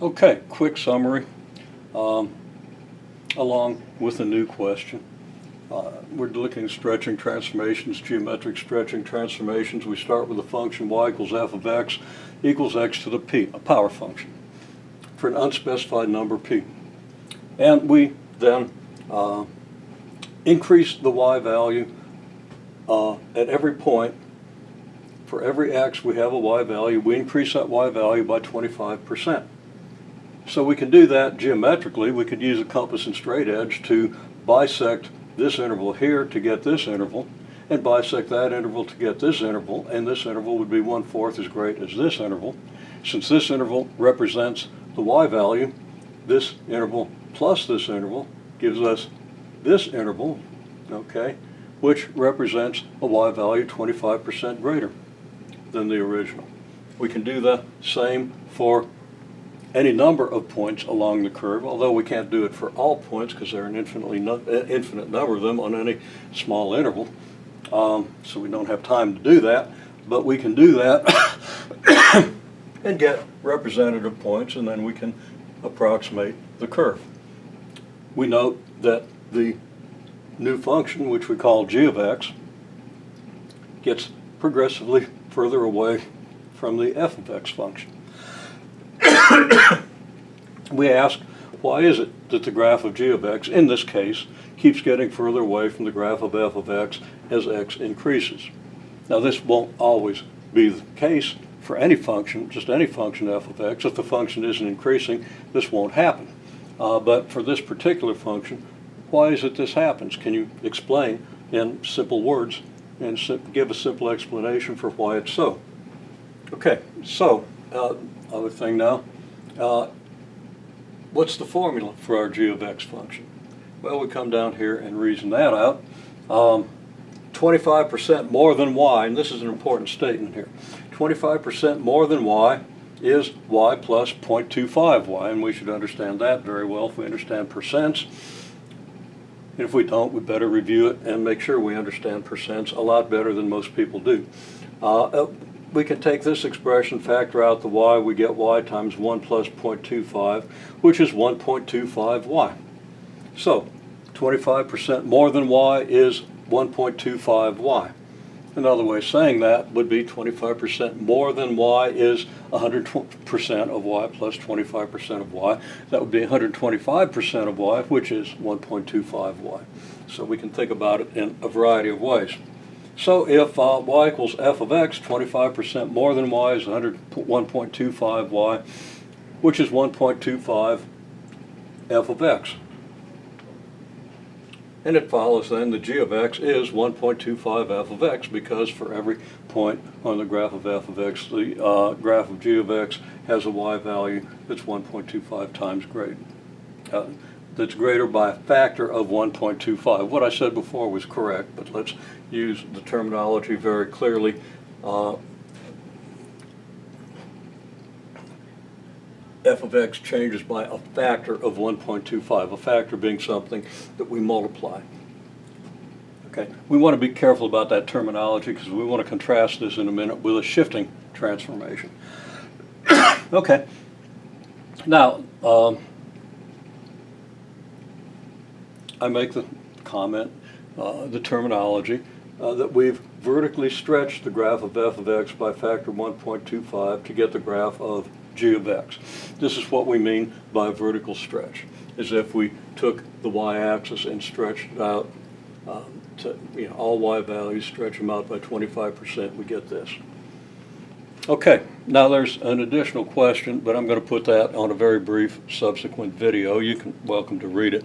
Okay, quick summary along with a new question. We're looking at stretching transformations, geometric stretching transformations. We start with a function y equals f of x equals x to the p, a power function, for an unspecified number p. And we then increase the y value at every point. For every x we have a y value, we increase that y value by 25%. So we can do that geometrically. We could use a compass and straight edge to bisect this interval here to get this interval, and bisect that interval to get this interval, and this interval would be 1/4 as great as this interval. Since this interval represents the y value, this interval plus this interval gives us this interval, okay, which represents a y value 25% greater than the original. We can do the same for any number of points along the curve, although we can't do it for all points because there are an infinite number of them on any small interval. So we don't have time to do that, but we can do that and get representative points, and then we can approximate the curve. We note that the new function, which we call g of x, gets progressively further away from the f of x function. We ask, why is it that the graph of g of x, in this case, keeps getting further away from the graph of f of x as x increases? Now this won't always be the case for any function, just any function f of x. If the function isn't increasing, this won't happen. But for this particular function, why is it this happens? Can you explain in simple words and give a simple explanation for why it's so? Okay, so other thing now, what's the formula for our g of x function? Well, we come down here and reason that out. 25% more than y, and this is an important statement here, 25% more than y is y plus 0.25y, and we should understand that very well if we understand percents. If we don't, we better review it and make sure we understand percents a lot better than most people do. We can take this expression, factor out the y, we get y times 1 plus 0.25, which is 1.25y. So 25% more than y is 1.25y. Another way of saying that would be 25% more than y is 100% of y plus 25% of y. That would be 125% of y, which is 1.25y. So we can think about it in a variety of ways. So if y equals f of x, 25% more than y is 1.25y, which is 1.25 f of x. And it follows then the g of x is 1.25 f of x, because for every point on the graph of f of x, the graph of g of x has a y value that's 1.25 times great. That's greater by a factor of 1.25. What I said before was correct, but let's use the terminology very clearly. F of x changes by a factor of 1.25, a factor being something that we multiply. Okay, we want to be careful about that terminology because we want to contrast this in a minute with a shifting transformation. Okay, now I make the comment, the terminology, that we've vertically stretched the graph of f of x by factor 1.25 to get the graph of g of x. This is what we mean by vertical stretch, as if we took the y-axis and stretched it out to all y values, stretch them out by 25%, we get this. Okay, now there's an additional question, but I'm going to put that on a very brief subsequent video. You can welcome to read it.